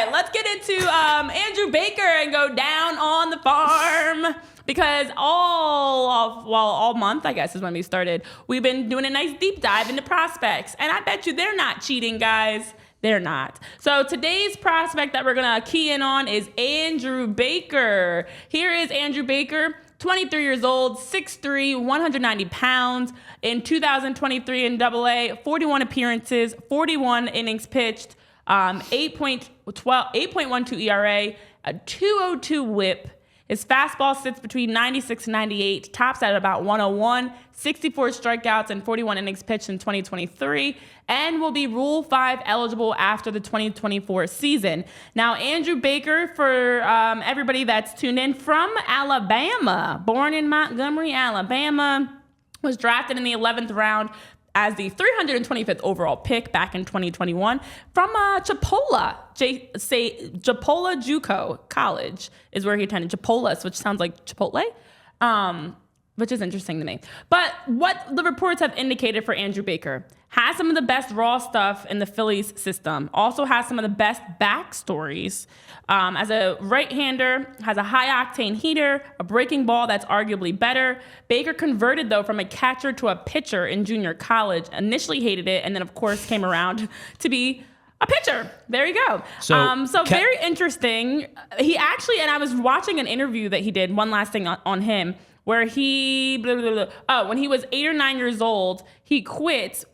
right, let's get into Andrew Baker and go down on the farm. Because all month, I guess, is when we started, we've been doing a nice deep dive into prospects. And I bet you they're not cheating, guys. They're not. So today's prospect that we're going to key in on is Andrew Baker. Here is Andrew Baker, 23 years old, 6'3", 190 pounds. In 2023 in AA, 41 appearances, 41 innings pitched, 8.12 ERA, a 2.02 WHIP. His fastball sits between 96 and 98, tops at about 101, 64 strikeouts and 41 innings pitched in 2023, and will be Rule 5 eligible after the 2024 season. Now, Andrew Baker, for everybody that's tuned in, from Alabama, born in Montgomery, Alabama, was drafted in the 11th round as the 325th overall pick back in 2021 from Chipola. Chipola JUCO College is where he attended. Chipola, which sounds like Chipotle, which is interesting to me. But what the reports have indicated for Andrew Baker: has some of the best raw stuff in the Phillies system. Also has some of the best backstories. As a right-hander, has a high-octane heater, a breaking ball that's arguably better. Baker converted, though, from a catcher to a pitcher in junior college. Initially hated it, and then, of course, came around to be a pitcher. There you go. So very interesting. He actually, and I was watching an interview that he did, one last thing on him, where he, when he was 8 or 9 years old, he quit.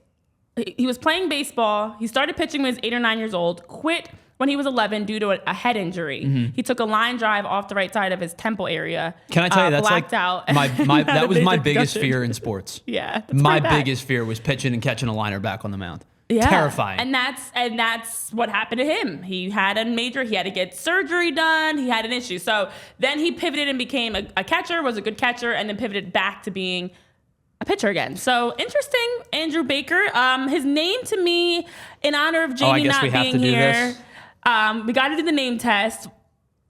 He was playing baseball. He started pitching when he was 8 or 9 years old, quit when he was 11 due to a head injury. Mm-hmm. He took a line drive off the right side of his temple area. Can I tell you, that's blacked like out. that was my biggest fear in sports. Yeah. My biggest fear was pitching and catching a liner back on the mound. Yeah. Terrifying. And that's what happened to him. He had he had to get surgery done. He had an issue. So then he pivoted and became a catcher, was a good catcher, and then pivoted back to being a pitcher again. So interesting, Andrew Baker. His name to me, in honor of Jamie not being here. We got to do the name test,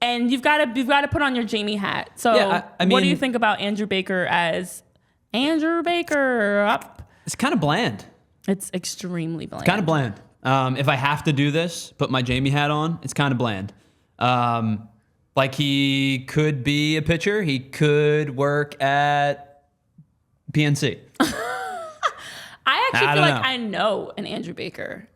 and you've got to put on your Jamie hat. So, I mean, what do you think about Andrew Baker as Andrew Baker? It's kind of bland. It's extremely bland. It's kind of bland. If I have to do this, put my Jamie hat on, it's kind of bland. Like, he could be a pitcher. He could work at PNC. I actually feel like I know an Andrew Baker.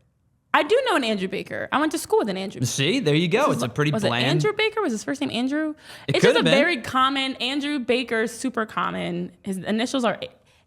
I do know an Andrew Baker. I went to school with an Andrew Baker. See, there you go. It's a pretty bland. Was it Andrew Baker? Was his first name Andrew? It's just a very common, Andrew Baker, super common. His initials are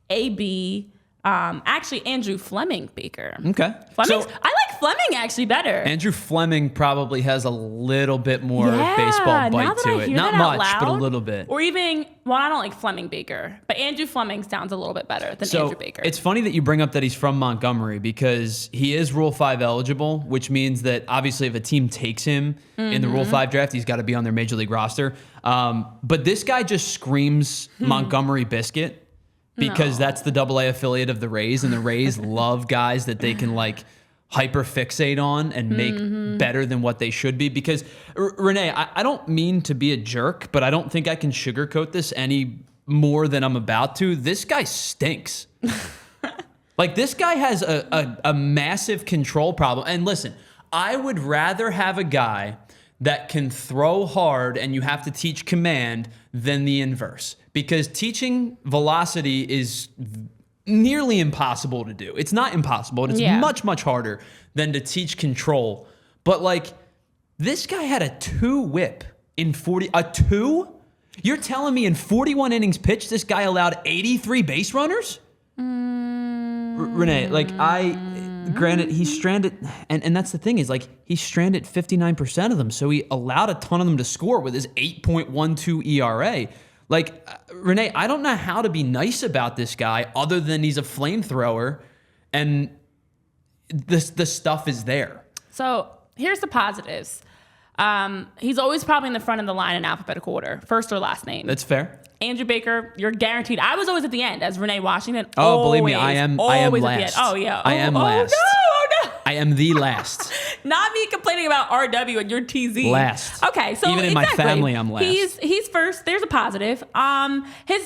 AB. Actually, Andrew Fleming Baker. Okay. I like Fleming actually better. Andrew Fleming probably has a little bit more baseball bite to it. Not much, but a little bit. Or even, I don't like Fleming Baker, but Andrew Fleming sounds a little bit better than Andrew Baker. It's funny that you bring up that he's from Montgomery, because he is Rule 5 eligible, which means that obviously if a team takes him in the Rule 5 draft, he's got to be on their major league roster. But this guy just screams Montgomery biscuit. Because that's the AA affiliate of the Rays, and the Rays love guys that they can like hyper fixate on and make better than what they should be. Because Renee, I don't mean to be a jerk, but I don't think I can sugarcoat this any more than I'm about to. This guy stinks. Like, this guy has a massive control problem. And listen, I would rather have a guy that can throw hard and you have to teach command than the inverse. Because teaching velocity is nearly impossible to do. It's not impossible. It's much, much harder than to teach control. But, like, this guy had a 2 whip in 40... A 2? You're telling me in 41 innings pitched, this guy allowed 83 base runners? Renee, like, granted, he's stranded... And that's the thing is, like, he stranded 59% of them. So he allowed a ton of them to score with his 8.12 ERA. Like, Renee, I don't know how to be nice about this guy other than he's a flamethrower, and the stuff is there. So here's the positives. He's always probably in the front of the line in alphabetical order, first or last name. That's fair. Andrew Baker, you're guaranteed. I was always at the end as Renee Washington. Oh, believe me, I am last. Oh, yeah. I am last. No. I am the last. Not me complaining about RW and your TZ. Last. Okay, so even in my family, I'm last. He's first. There's a positive.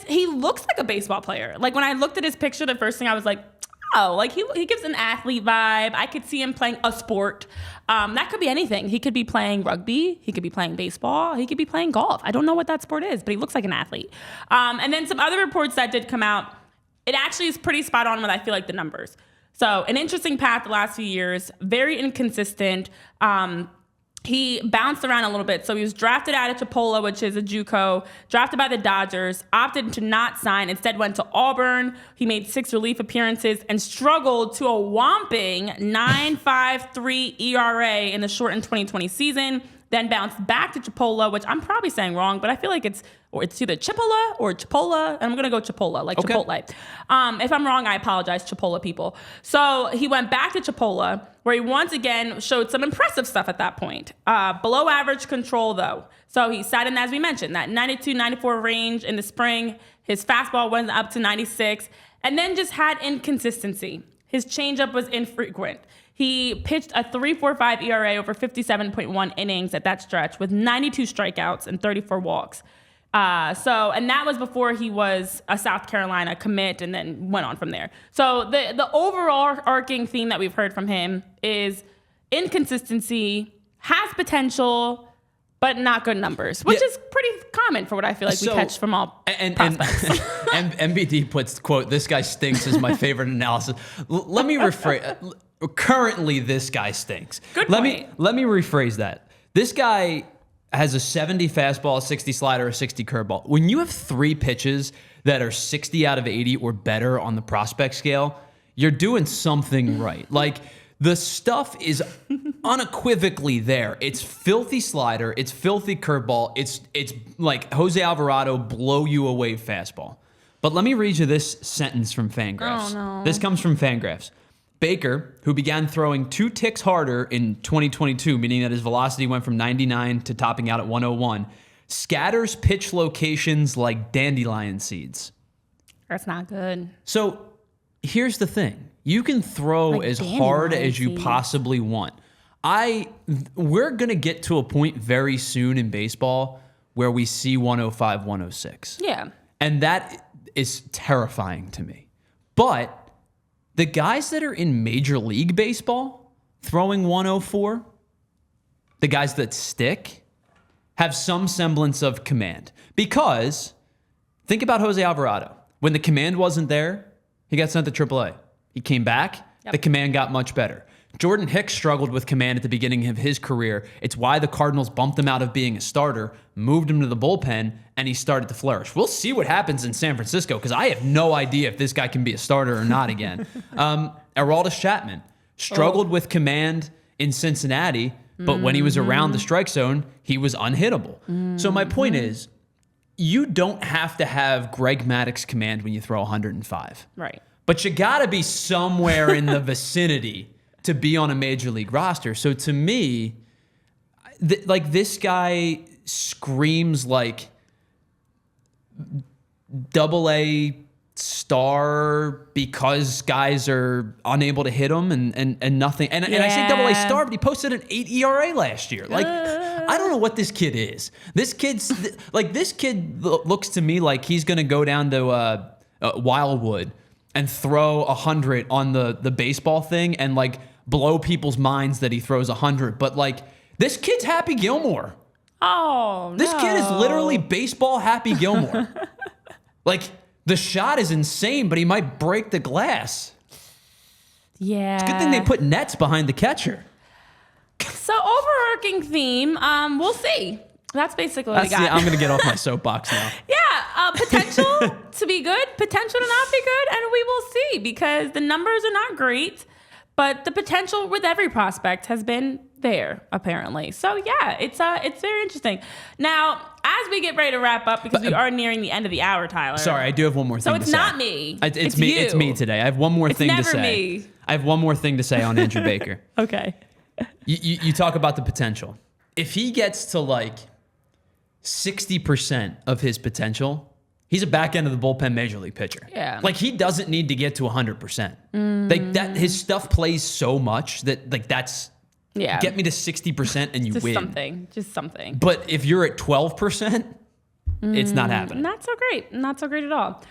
He looks like a baseball player. Like, when I looked at his picture, the first thing I was like, No, like he gives an athlete vibe. I could see him playing a sport. That could be anything. He could be playing rugby. He could be playing baseball. He could be playing golf. I don't know what that sport is, but he looks like an athlete. And then some other reports that did come out, it actually is pretty spot on with, I feel like, the numbers. So an interesting path the last few years, very inconsistent. He bounced around a little bit. So he was drafted out of Chipola, which is a JUCO, drafted by the Dodgers, opted to not sign, instead went to Auburn. He made 6 relief appearances and struggled to a whopping 9.53 ERA in the shortened 2020 season. Then bounced back to Chipola, which I'm probably saying wrong, but I feel like it's either Chipola or Chipola, and I'm gonna go Chipola, like okay. Chipotle. If I'm wrong, I apologize, Chipola people. So he went back to Chipola, where he once again showed some impressive stuff at that point. Below average control, though. So he sat in, as we mentioned, that 92, 94 range in the spring. His fastball went up to 96, and then just had inconsistency. His changeup was infrequent. He pitched a 3.45 ERA over 57.1 innings at that stretch with 92 strikeouts and 34 walks. And that was before he was a South Carolina commit and then went on from there. So the overall arcing theme that we've heard from him is inconsistency, has potential, but not good numbers, which is pretty common for what I feel like we catch from all prospects. And MBD puts, quote, "This guy stinks" is my favorite analysis. Let me rephrase. Currently, this guy stinks. Good point. Let me rephrase that. This guy has a 70 fastball, a 60 slider, a 60 curveball. When you have 3 pitches that are 60 out of 80 or better on the prospect scale, you're doing something right. Like, the stuff is unequivocally there. It's filthy slider. It's filthy curveball. It's like Jose Alvarado blow you away fastball. But let me read you this sentence from Fangraphs. Oh, no. This comes from Fangraphs. Baker, who began throwing 2 ticks harder in 2022, meaning that his velocity went from 99 to topping out at 101, scatters pitch locations like dandelion seeds. That's not good. So here's the thing. You can throw like as hard as you possibly want. We're going to get to a point very soon in baseball where we see 105, 106. Yeah. And that is terrifying to me. But the guys that are in Major League Baseball throwing 104, the guys that stick, have some semblance of command. Because think about Jose Alvarado. When the command wasn't there, he got sent to AAA. He came back, the command got much better. Jordan Hicks struggled with command at the beginning of his career. It's why the Cardinals bumped him out of being a starter, moved him to the bullpen, and he started to flourish. We'll see what happens in San Francisco, because I have no idea if this guy can be a starter or not again. Aroldis Chapman struggled with command in Cincinnati, but when he was around the strike zone, he was unhittable. So my point is, you don't have to have Greg Maddux command when you throw 105. Right. But you got to be somewhere in the vicinity to be on a major league roster. So to me, this guy screams like AA star because guys are unable to hit him and nothing. And I say AA star, but he posted an 8 ERA last year. Like, I don't know what this kid is. This kid looks to me like he's going to go down to Wildwood and throw 100 on the baseball thing and like blow people's minds that he throws 100. But like, this kid's Happy Gilmore. Oh, This kid is literally baseball Happy Gilmore. Like, the shot is insane, but he might break the glass. Yeah. It's a good thing they put nets behind the catcher. So overarching theme, we'll see. That's basically what we got. I'm going to get off my soapbox now. Yeah, potential to be good, potential to not be good, and we will see, because the numbers are not great, but the potential with every prospect has been there, apparently. So yeah, it's very interesting. Now, as we get ready to wrap up, because we are nearing the end of the hour, Tyler. Sorry, I do have one more thing to say. So it's not me. It's me. You. It's me today. I have one more thing to say. It's never me. I have one more thing to say on Andrew Baker. Okay. You talk about the potential. If he gets to like 60% of his potential, he's a back end of the bullpen major league pitcher. Yeah. Like, he doesn't need to get to 100%. Like, that his stuff plays so much that like that's get me to 60% and you win. Just something. But if you're at 12%, it's not happening. Not so great. Not so great at all.